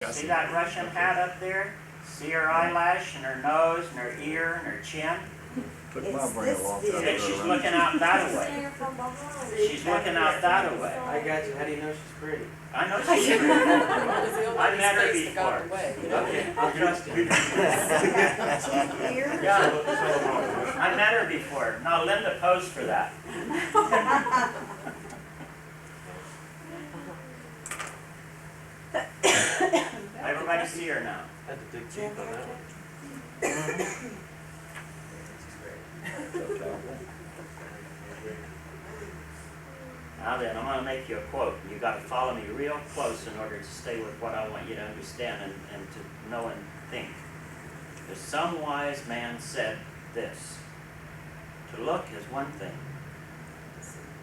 See that Russian hat up there? See her eyelash and her nose and her ear and her chin? Took my brain a long time to And go she's around. looking out that way. She's looking out that way. I got you. How do you know she's pretty? I know she's pretty. I met her before. Okay, I'll trust you. Yeah, I met her before. Now Linda posed for that. Everybody see her now. I had to dig deep on that one. Now then, I'm going to make you a quote. You've got to follow me real close in order to stay with what I want you to understand and to know and think. There's some wise man said this: to look is one thing.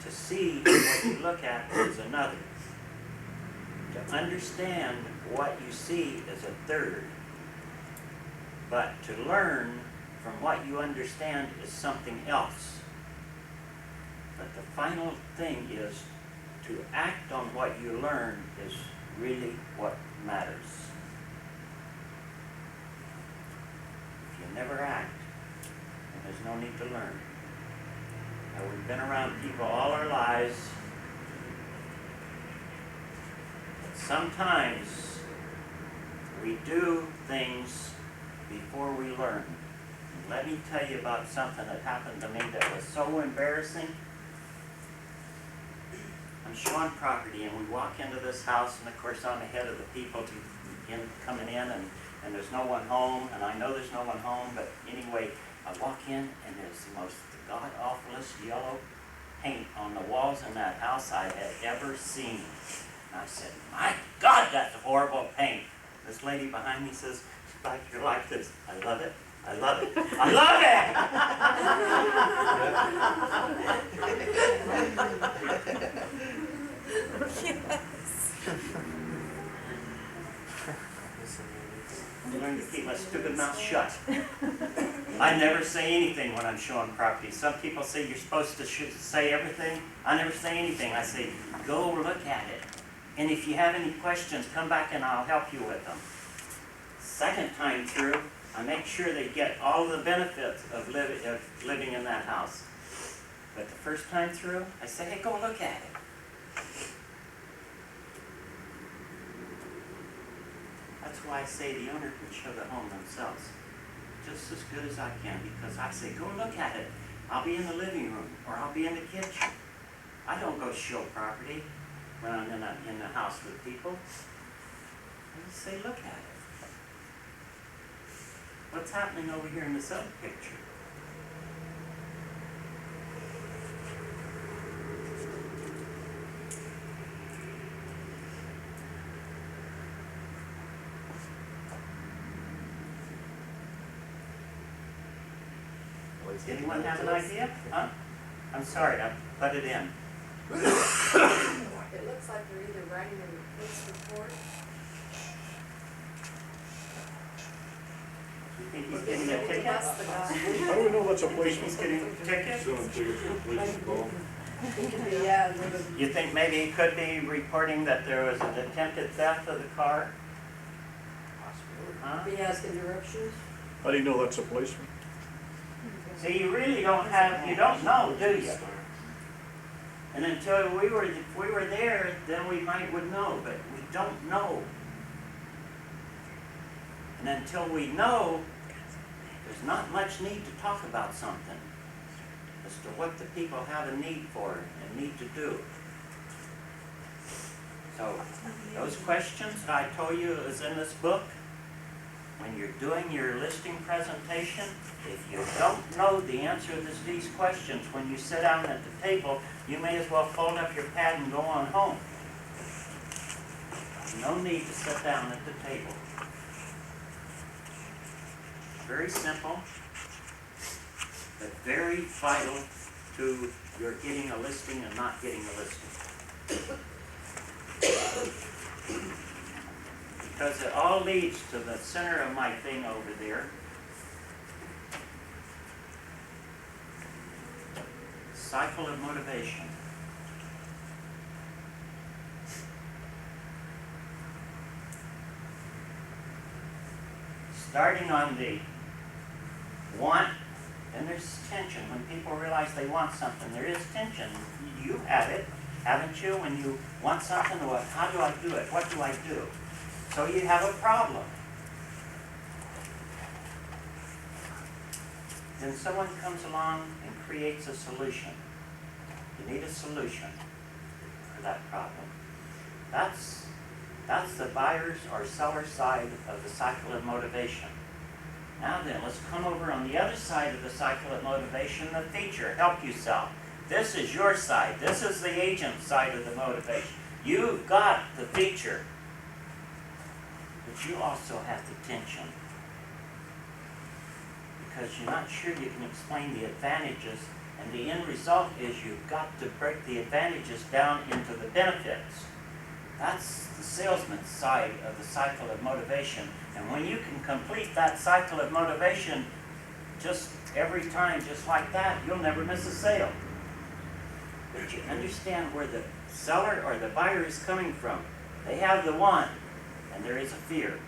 To see what you look at is another. To understand what you see is a third. But to learn from what you understand is something else. But the final thing is to act on what you learn is really what matters. If you never act, then there's no need to learn. Now, we've been around people all our lives. But sometimes we do things before we learn. And let me tell you about something that happened to me that was so embarrassing. I'm showing property, and we walk into this house, and of course I'm ahead of the people coming in, and there's no one home, and I know there's no one home, but anyway, I walk in, and there's the most god-awfulest yellow paint on the walls in that house I had ever seen. And I said, my God, that's horrible paint. This lady behind me says, you're like this. I love it. I love it. I love I learned to keep my stupid mouth shut. I never say anything when I'm showing property. Some people say you're supposed to say everything. I never say anything. I say, go look at it. And if you have any questions, come back and I'll help you with them. Second time through, I make sure they get all the benefits of living in that house. But the first time through, I say, hey, go look at it. That's why I say the owner can show the home themselves just as good as I can, because I say, go look at it. I'll be in the living room, or I'll be in the kitchen. I don't go show property when I'm in the house with people. I just say, look at it. What's happening over here in this other picture? Anyone have an idea? Huh? I'm sorry, I put it in. It looks like they're either writing a police report. You think he's getting a ticket? That's the guy. How do we know that's a policeman? He's getting a ticket? Selling tickets for police involved. Yeah. You think maybe he could be reporting that there was an attempted theft of the car? Huh? Be asking directions. How do you know that's a policeman? See, you really don't know, do you? And until if we were there, then we would know, but we don't know. And until we know, there's not much need to talk about something as to what the people have a need for and need to do. So, those questions that I told you is in this book. When you're doing your listing presentation, if you don't know the answer to these questions when you sit down at the table, you may as well fold up your pad and go on home. No need to sit down at the table. Very simple, but very vital to your getting a listing and not getting a listing. Because it all leads to the center of my thing over there. Cycle of motivation. starting on the want, and there's tension. When people realize they want something, there is tension. You have it, haven't you? When you want something, well, how do I do it? What do I do? So you have a problem. Then someone comes along and creates a solution. You need a solution for that problem. That's the buyer's or seller's side of the cycle of motivation. Now then, let's come over on the other side of the cycle of motivation, the feature, help you sell. This is your side. This is the agent side of the motivation. You've got the feature, but you also have the tension. Because you're not sure you can explain the advantages, and the end result is you've got to break the advantages down into the benefits. That's the salesman's side of the cycle of motivation. And when you can complete that cycle of motivation just every time, just like that, you'll never miss a sale. But you understand where the seller or the buyer is coming from. They have the want, and there is a fear.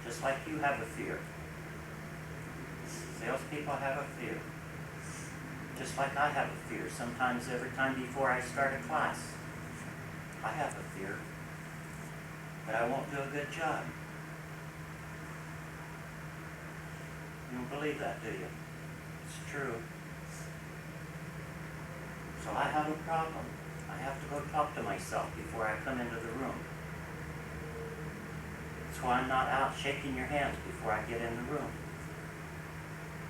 Just like you have a fear. Salespeople have a fear. Just like I have a fear. Sometimes every time before I start a class, I have a fear, but I won't do a good job. You don't believe that, do you? It's true. So I have a problem. I have to go talk to myself before I come into the room. That's why I'm not out shaking your hands before I get in the room.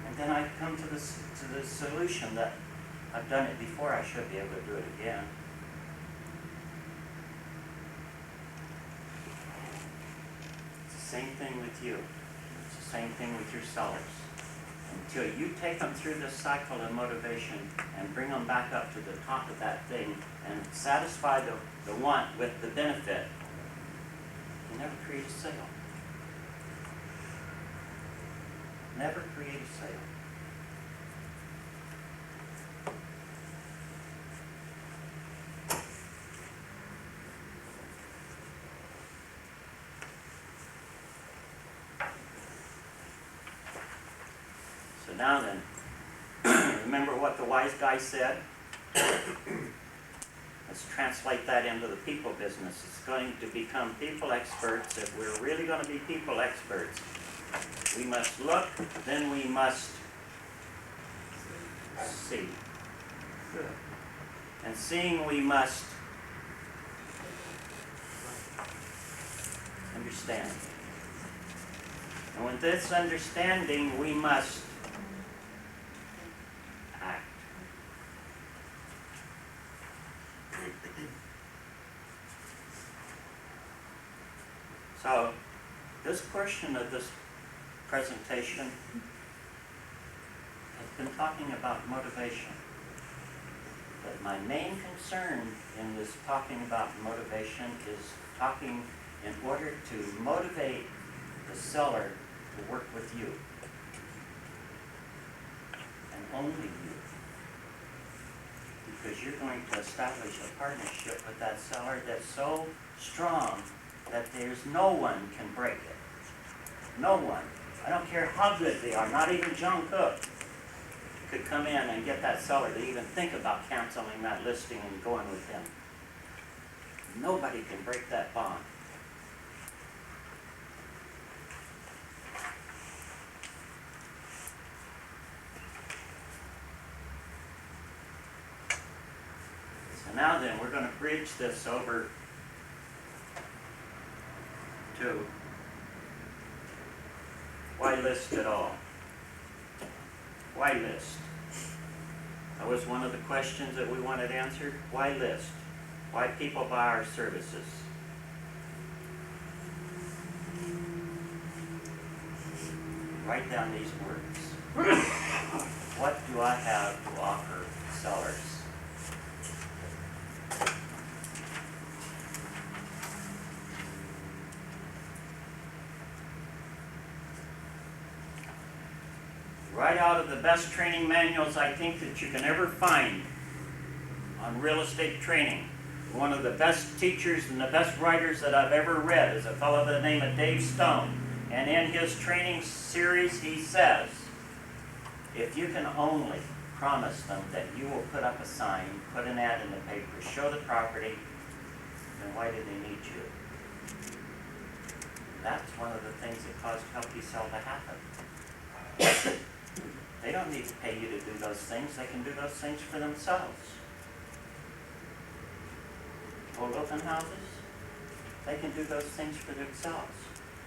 And then I come to the solution that I've done it before, I should be able to do it again. It's the same thing with you. It's the same thing with your sellers. Until you take them through this cycle of motivation and bring them back up to the top of that thing and satisfy the want with the benefit, you never create a sale. Never create a sale. So now then, remember what the wise guy said? Let's translate that into the people business. It's going to become people experts. If we're really going to be people experts, we must look, then we must see. And seeing, we must understand. And with this understanding, we must act. So, this portion of this presentation has been talking about motivation. But my main concern in this talking about motivation is talking in order to motivate the seller to work with you. And only you. Because you're going to establish a partnership with that seller that's so strong that there's no one can break it. No one. I don't care how good they are, not even John Cooke could come in and get that seller to even think about canceling that listing and going with him. Nobody can break that bond. So now then, we're going to bridge this over to why list at all? Why list? That was one of the questions that we wanted answered. Why list? Why people buy our services? Write down these words. What do I have to offer sellers? Right out of the best training manuals I think that you can ever find on real estate training. One of the best teachers and the best writers that I've ever read is a fellow by the name of Dave Stone. And in his training series, he says, if you can only promise them that you will put up a sign, put an ad in the paper, show the property, then why do they need you? That's one of the things that caused Help You Sell to happen. They don't need to pay you to do those things. They can do those things for themselves. Old open houses, they can do those things for themselves.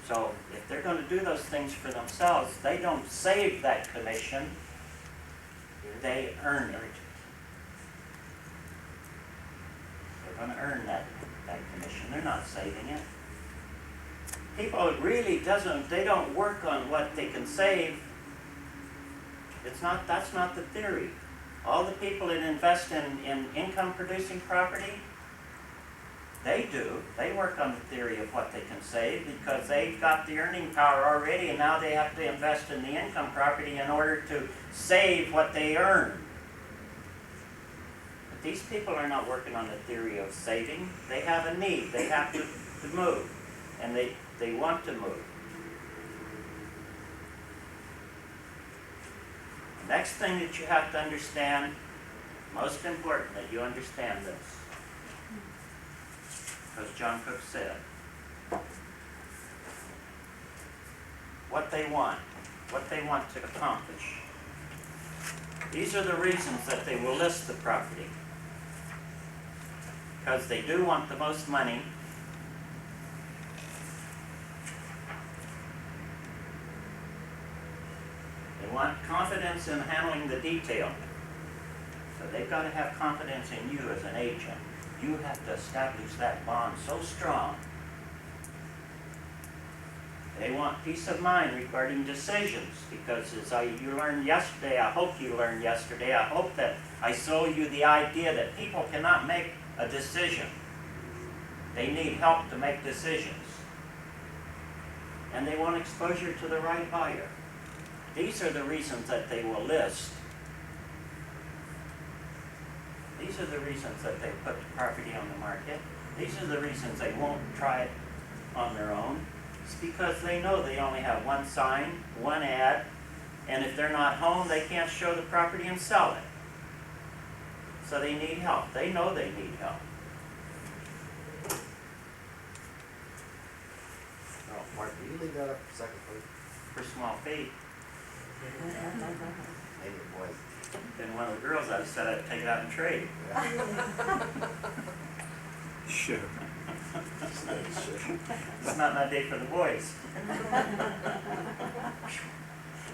So if they're going to do those things for themselves, they don't save that commission. They earn it. They're going to earn that commission. They're not saving it. People really they don't work on what they can save. That's not the theory. All the people that invest in income producing property, they do. They work on the theory of what they can save because they've got the earning power already, and now they have to invest in the income property in order to save what they earn. But these people are not working on the theory of saving. They have a need. They have to move, and they want to move. The next thing that you have to understand, most important that you understand this, because John Cooke said, what they want to accomplish. These are the reasons that they will list the property. Because they do want the most money. They want confidence in handling the detail. So they've got to have confidence in you as an agent. You have to establish that bond so strong. They want peace of mind regarding decisions, because as you learned yesterday, I hope you learned yesterday, I hope that I sold you the idea that people cannot make a decision. They need help to make decisions. And they want exposure to the right buyer. These are the reasons that they will list. These are the reasons that they put the property on the market. These are the reasons they won't try it on their own. It's because they know they only have one sign, one ad, and if they're not home, they can't show the property and sell it. So they need help. They know they need help. Oh, Mark, will you leave that up for a second, please? For small feet. Maybe it was. Then one of the girls I said I'd take it out and trade. Sure. It's not my day for the boys.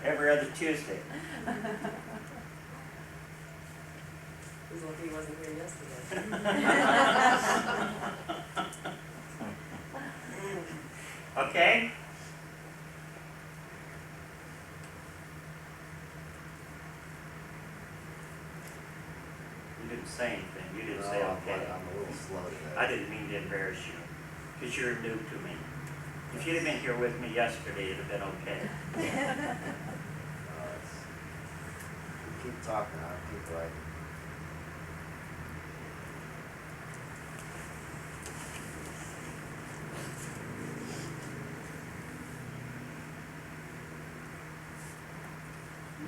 Every other Tuesday. He's lucky he wasn't here yesterday. Okay? You didn't say anything. You didn't say okay. I'm a little slow today. I didn't mean to embarrass you, because you're new to me. If you'd have been here with me yesterday, it'd have been okay. Keep talking, I'll keep writing.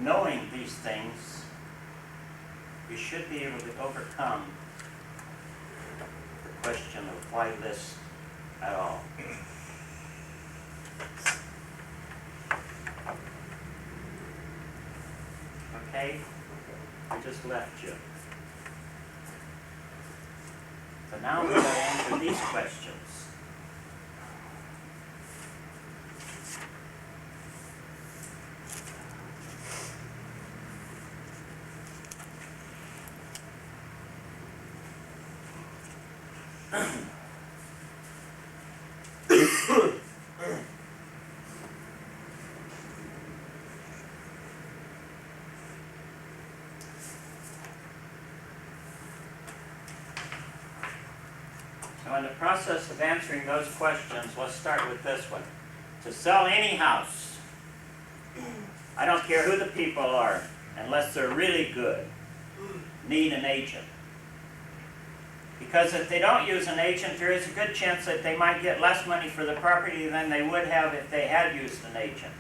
Knowing these things, you should be able to overcome the question of why list at all. Okay? I just left you. So now we're going to answer these questions. So in the process of answering those questions, let's start with this one. To sell any house, I don't care who the people are, unless they're really good, need an agent. Because if they don't use an agent, there is a good chance that they might get less money for the property than they would have if they had used an agent.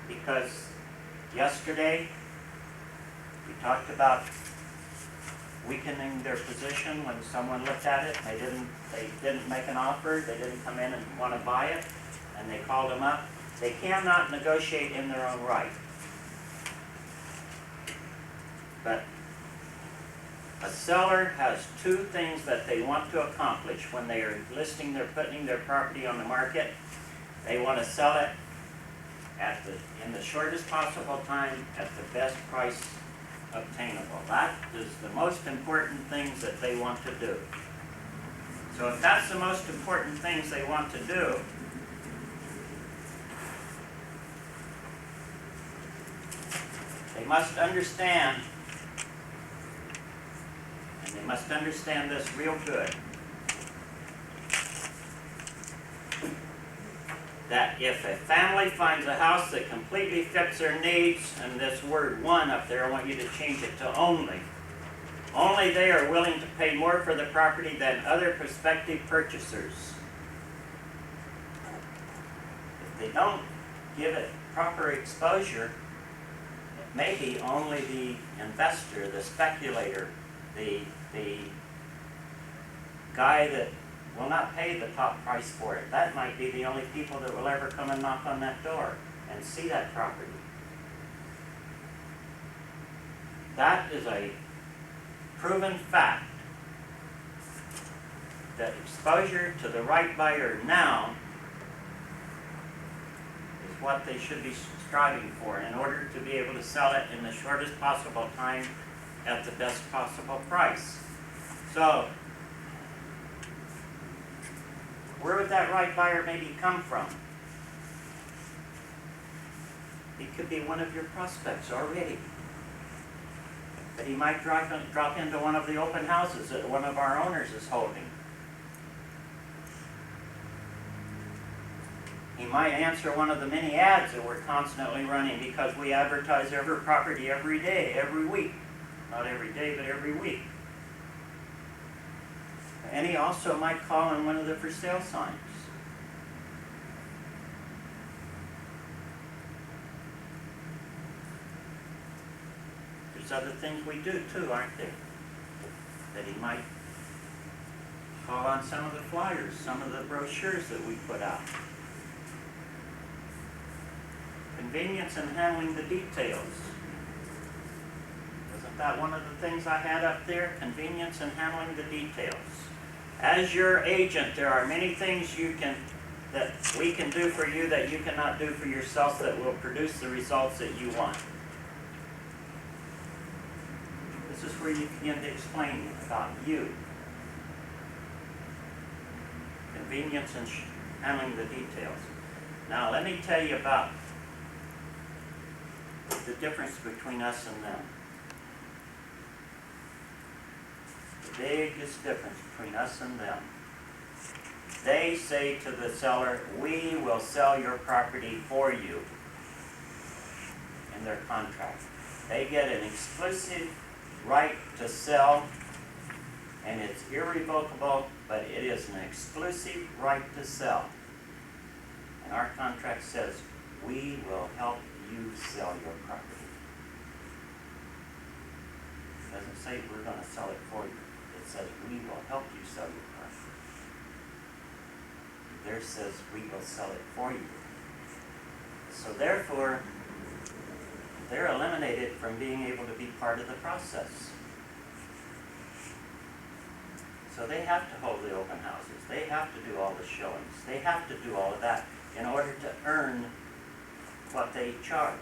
Because yesterday, we talked about weakening their position when someone looked at it, they didn't make an offer, they didn't come in and want to buy it, and they called them up. They cannot negotiate in their own right. But a seller has two things that they want to accomplish when they are putting their property on the market. They want to sell it in the shortest possible time at the best price obtainable. That is the most important things that they want to do. So if that's the most important things they want to do, they must understand, and they must understand this real good, that if a family finds a house that completely fits their needs, and this word "one" up there, I want you to change it to only they are willing to pay more for the property than other prospective purchasers. If they don't give it proper exposure, it may be only the investor, the speculator, the guy that will not pay the top price for it. That might be the only people that will ever come and knock on that door and see that property. That is a proven fact, that exposure to the right buyer now is what they should be striving for in order to be able to sell it in the shortest possible time at the best possible price. So, where would that right buyer maybe come from? He could be one of your prospects already. But he might drop into one of the open houses that one of our owners is holding. He might answer one of the many ads that we're constantly running, because we advertise every property every day, every week. Not every day, but every week. And he also might call on one of the for sale signs. There's other things we do too, aren't there? That he might call on some of the flyers, some of the brochures that we put out. Convenience in handling the details. Wasn't that one of the things I had up there? Convenience in handling the details. As your agent, there are many things that we can do for you that you cannot do for yourself, that will produce the results that you want. This is where you begin to explain about you. Convenience in handling the details. Now let me tell you about the difference between us and them. The biggest difference between us and them. They say to the seller, "We will sell your property for you," in their contract. They get an exclusive right to sell, and it's irrevocable, but it is an exclusive right to sell. And our contract says, "We will help you sell your property." It doesn't say we're going to sell it for you. It says we will help you sell your property. There says we will sell it for you. So therefore, they're eliminated from being able to be part of the process. So they have to hold the open houses. They have to do all the showings. They have to do all of that in order to earn what they charge.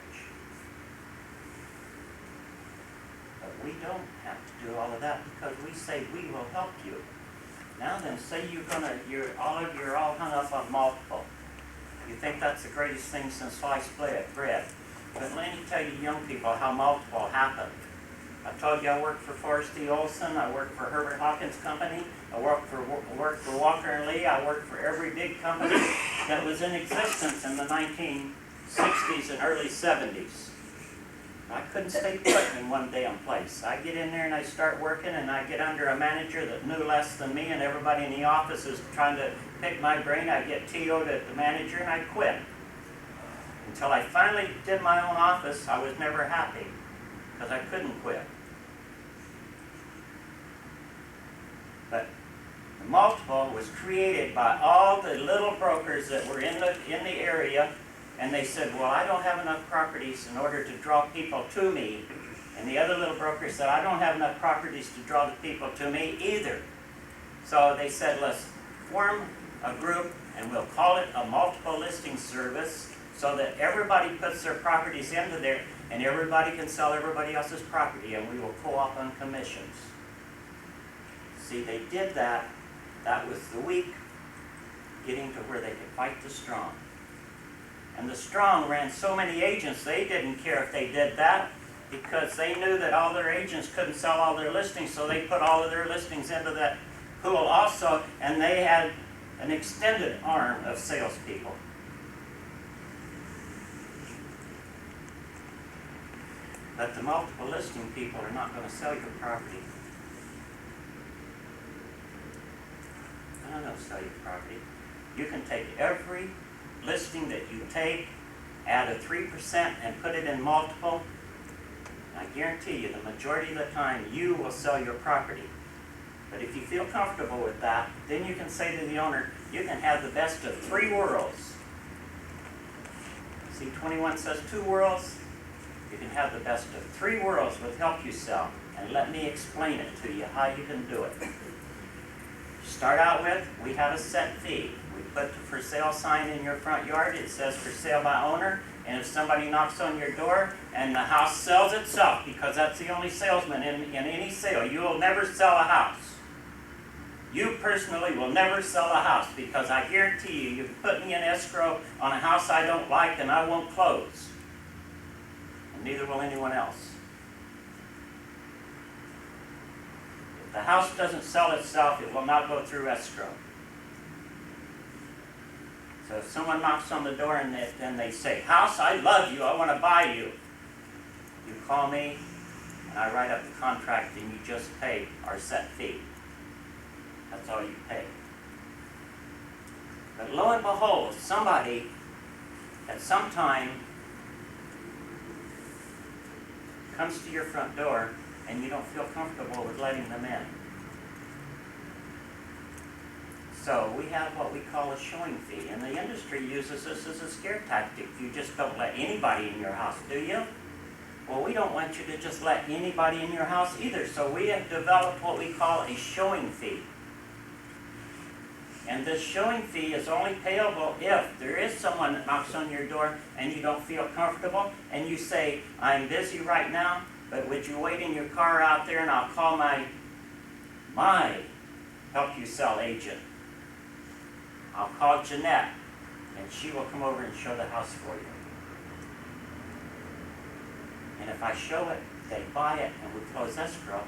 But we don't have to do all of that, because we say we will help you. Now then, say you're all hung up on multiple. You think that's the greatest thing since sliced bread. But let me tell you young people how multiple happened. I told you I worked for Forrest E. Olson, I worked for Herbert Hawkins Company, I worked for Walker and Lee, I worked for every big company that was in existence in the 1960s and early 70s. I couldn't stay put in one damn place. I get in there and I start working, and I get under a manager that knew less than me, and everybody in the office is trying to pick my brain. I get TO'd at the manager, and I quit. Until I finally did my own office, I was never happy, because I couldn't quit. But the multiple was created by all the little brokers that were in the area, and they said, well, I don't have enough properties in order to draw people to me. And the other little broker said, I don't have enough properties to draw the people to me either. So they said, let's form a group, and we'll call it a multiple listing service, so that everybody puts their properties into there, and everybody can sell everybody else's property, and we will co-op on commissions. See, they did that. That was the weak getting to where they could fight the strong. And the strong ran so many agents, they didn't care if they did that, because they knew that all their agents couldn't sell all their listings, so they put all of their listings into that pool also, and they had an extended arm of salespeople. But the multiple listing people are not going to sell your property. I don't know, sell your property. You can take every listing that you take, add a 3% and put it in multiple. I guarantee you, the majority of the time, you will sell your property. But if you feel comfortable with that, then you can say to the owner, you can have the best of 3 worlds. See, 21 says 2 worlds. You can have the best of 3 worlds with Help You Sell. And let me explain it to you, how you can do it. Start out with, we have a set fee. We put the for sale sign in your front yard. It says for sale by owner. And if somebody knocks on your door and the house sells itself, because that's the only salesman in any sale, you will never sell a house. You personally will never sell a house, because I guarantee you, you've put me in escrow on a house I don't like, and I won't close. And neither will anyone else. If the house doesn't sell itself, it will not go through escrow. So if someone knocks on the door and then they say, house, I love you, I want to buy you. You call me, and I write up the contract, and you just pay our set fee. That's all you pay. But lo and behold, somebody at some time comes to your front door, and you don't feel comfortable with letting them in. So we have what we call a showing fee, and the industry uses this as a scare tactic. You just don't let anybody in your house, do you? Well, we don't want you to just let anybody in your house either, so we have developed what we call a showing fee. And this showing fee is only payable if there is someone that knocks on your door and you don't feel comfortable, and you say, I'm busy right now, but would you wait in your car out there, and I'll call my Help You Sell agent. I'll call Jeanette, and she will come over and show the house for you. And if I show it, they buy it, and we close escrow,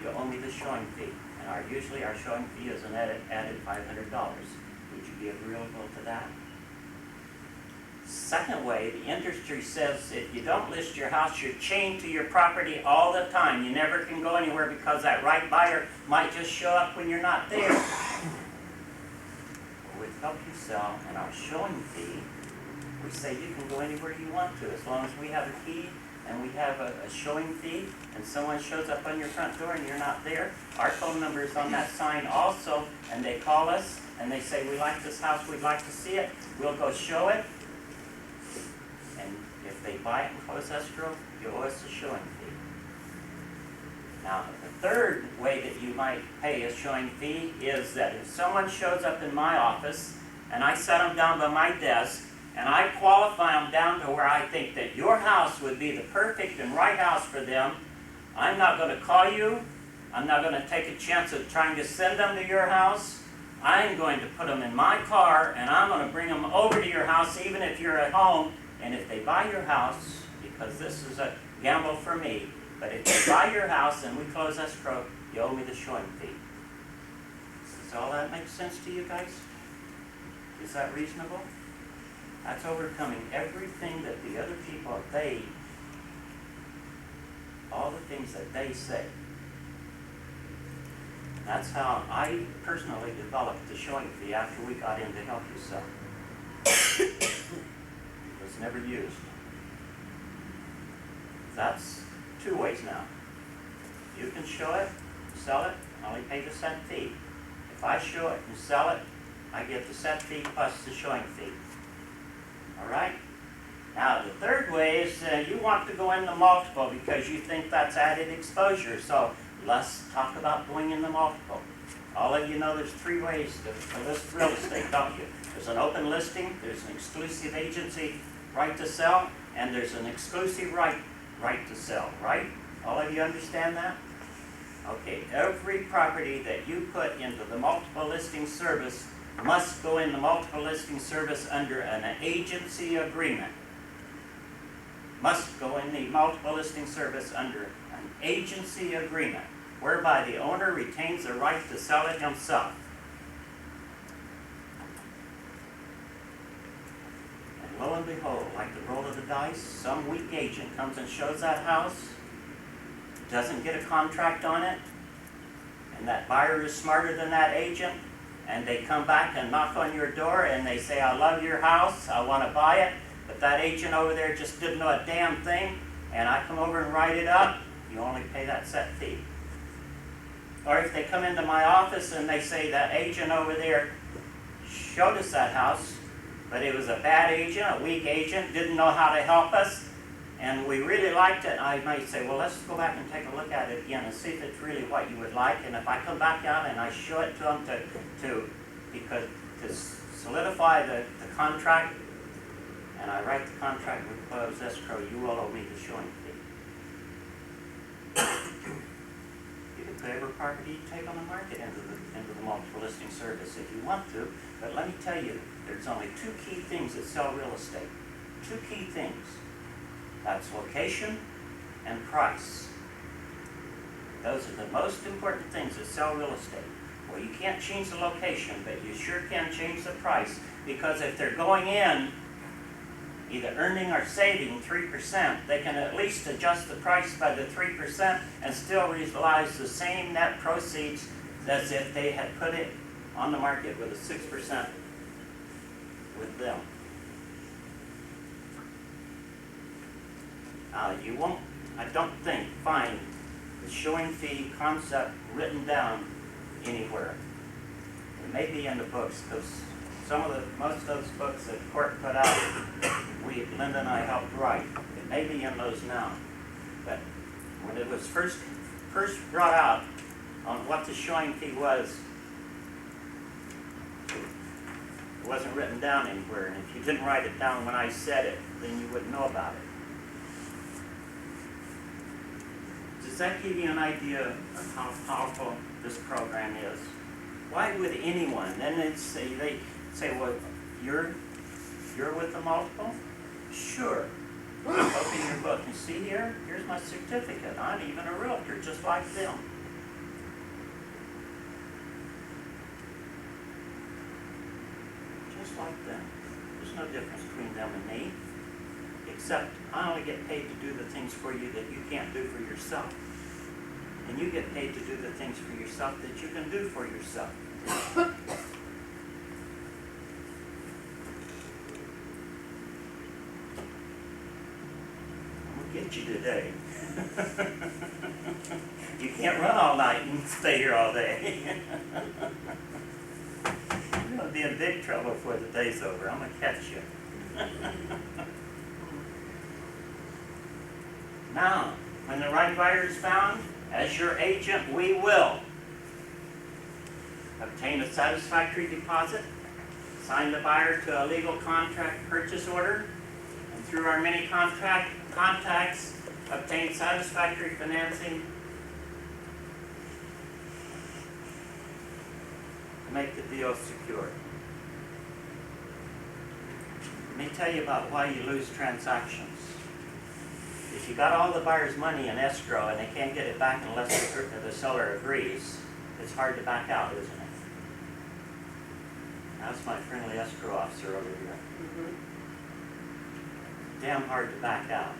you owe me the showing fee. And usually our showing fee is an added $500. Would you be agreeable to that? Second way, the industry says if you don't list your house, you're chained to your property all the time. You never can go anywhere, because that right buyer might just show up when you're not there. With Help You Sell and our showing fee, we say you can go anywhere you want to, as long as we have a key and we have a showing fee, and someone shows up on your front door and you're not there. Our phone number is on that sign also, and they call us and they say, we like this house, we'd like to see it. We'll go show it, and if they buy it and close escrow, you owe us a showing fee. Now, the third way that you might pay a showing fee is that if someone shows up in my office and I set them down by my desk and I qualify them down to where I think that your house would be the perfect and right house for them, I'm not going to call you. I'm not going to take a chance of trying to send them to your house. I'm going to put them in my car, and I'm going to bring them over to your house even if you're at home. And if they buy your house, because this is a gamble for me, but if they buy your house and we close escrow, you owe me the showing fee. Does all that make sense to you guys? Is that reasonable? That's overcoming everything that the other people, they all the things that they say. That's how I personally developed the showing fee after we got into Help You Sell. It was never used. That's two ways now. You can show it, sell it, only pay the set fee. If I show it and sell it, I get the set fee plus the showing fee. All right? Now, the third way is you want to go into multiple because you think that's added exposure. So let's talk about going into multiple. All of you know there's three ways to list real estate, don't you? There's an open listing, there's an exclusive agency right to sell, and there's an exclusive right to sell, right? All of you understand that? Okay, every property that you put into the multiple listing service must go in the multiple listing service under an agency agreement. Must go in the multiple listing service under an agency agreement, whereby the owner retains the right to sell it himself. And lo and behold, like the roll of the dice, some weak agent comes and shows that house, doesn't get a contract on it, and that buyer is smarter than that agent, and they come back and knock on your door and they say, I love your house, I want to buy it, but that agent over there just didn't know a damn thing, and I come over and write it up, you only pay that set fee. Or if they come into my office and they say that agent over there showed us that house, but it was a bad agent, a weak agent, didn't know how to help us, and we really liked it, I might say, well, let's go back and take a look at it again and see if it's really what you would like. And if I come back out and I show it to them to solidify the contract, and I write the contract with closed escrow, you will owe me the showing fee. You can put every property you take on the market into the multiple listing service if you want to, but let me tell you, there's only two key things that sell real estate. Two key things. That's location and price. Those are the most important things that sell real estate. Well, you can't change the location, but you sure can change the price, because if they're going in either earning or saving 3%, they can at least adjust the price by the 3% and still realize the same net proceeds as if they had put it on the market with a 6% with them. You won't, I don't think, find the showing fee concept written down anywhere. It may be in the books, because most of those books that Court put out, Linda and I helped write. It may be in those now. But when it was first brought out on what the showing fee was, it wasn't written down anywhere. And if you didn't write it down when I said it, then you wouldn't know about it. Does that give you an idea of how powerful this program is? Why would anyone? Then they say, well, you're with the multiple? Sure. Open your book and see here. Here's my certificate. I'm even a realtor, just like them. Just like them. There's no difference between them and me. Except I only get paid to do the things for you that you can't do for yourself. And you get paid to do the things for yourself that you can do for yourself. I'm going to get you today. You can't run all night and stay here all day. You're going to be in big trouble before the day's over. I'm going to catch you. Now, when the right buyer is found, as your agent, we will obtain a satisfactory deposit, sign the buyer to a legal contract purchase order, and through our many contacts, obtain satisfactory financing to make the deal secure. Let me tell you about why you lose transactions. If you got all the buyer's money in escrow and they can't get it back unless the seller agrees, it's hard to back out, isn't it? That's my friendly escrow officer over here. damn hard to back out.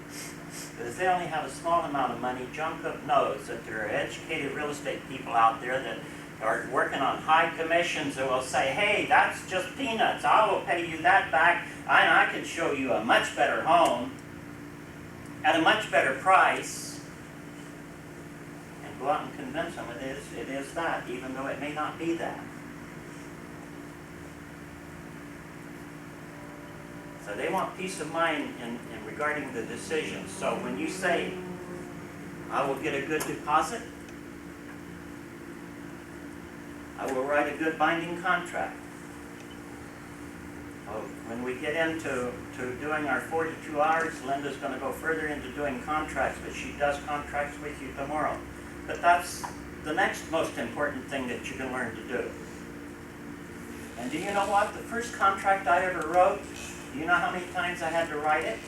Because they only have a small amount of money. John Cooke knows that there are educated real estate people out there that are working on high commissions that will say, hey, that's just peanuts. I will pay you that back. I can show you a much better home at a much better price. And go out and convince them it is that, even though it may not be that. So they want peace of mind in regarding the decision. So when you say, I will get a good deposit, I will write a good binding contract. Oh, when we get into doing our 42 hours, Linda's going to go further into doing contracts, but she does contracts with you tomorrow. But that's the next most important thing that you can learn to do. And do you know what? The first contract I ever wrote, do you know how many times I had to write it?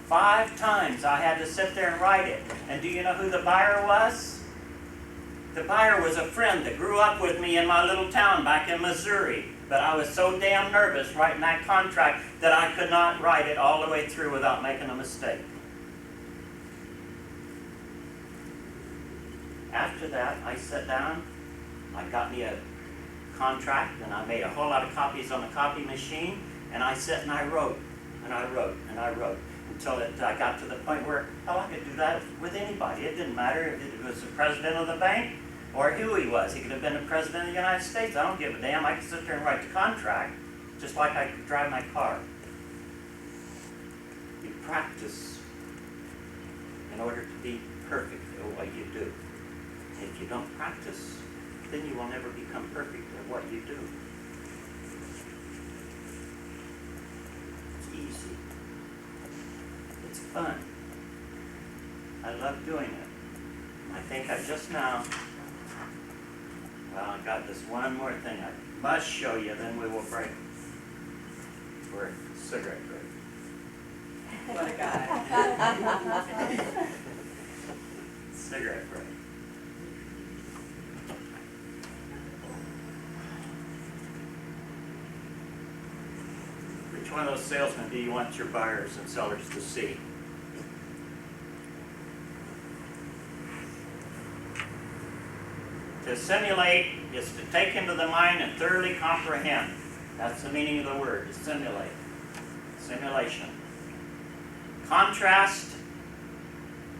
5 times I had to sit there and write it. And do you know who the buyer was? The buyer was a friend that grew up with me in my little town back in Missouri. But I was so damn nervous writing that contract that I could not write it all the way through without making a mistake. After that, I sat down, I got me a contract, and I made a whole lot of copies on the copy machine, and I sat and I wrote, and I wrote, and I wrote, until I got to the point where, oh, I could do that with anybody. It didn't matter if it was the president of the bank or who he was. He could have been the president of the United States. I don't give a damn. I could sit there and write the contract just like I could drive my car. You practice in order to be perfect at what you do. If you don't practice, then you will never become perfect at what you do. It's easy. It's fun. I love doing it. I think I just now, well, I got this one more thing I must show you, then we will break for a cigarette break. What a guy. Cigarette break. Which one of those salesmen do you want your buyers and sellers to see? To simulate is to take into the mind and thoroughly comprehend. That's the meaning of the word, to simulate. Simulation. Contrast,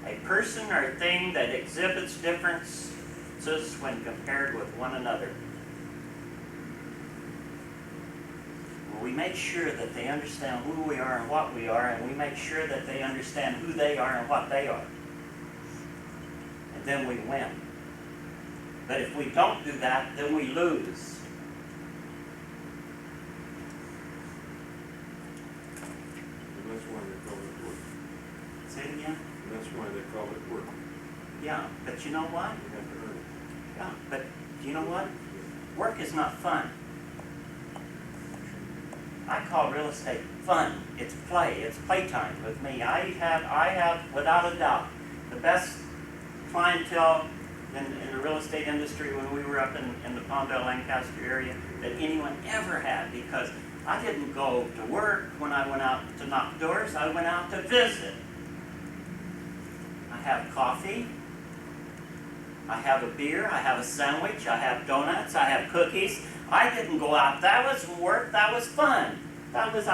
a person or thing that exhibits differences when compared with one another. We make sure that they understand who we are and what we are, and we make sure that they understand who they are and what they are. And then we win. But if we don't do that, then we lose. And that's why they call it work. Say it again? And that's why they call it work. Yeah, but you know what? You have to earn it. Yeah, but you know what? Work is not fun. I call real estate fun. It's play. It's playtime with me. I have, without a doubt, the best clientele in the real estate industry when we were up in the Palmdale, Lancaster area that anyone ever had, because I didn't go to work when I went out to knock doors. I went out to visit. I have coffee. I have a beer. I have a sandwich. I have donuts. I have cookies. I didn't go out. That was work. That was fun. I was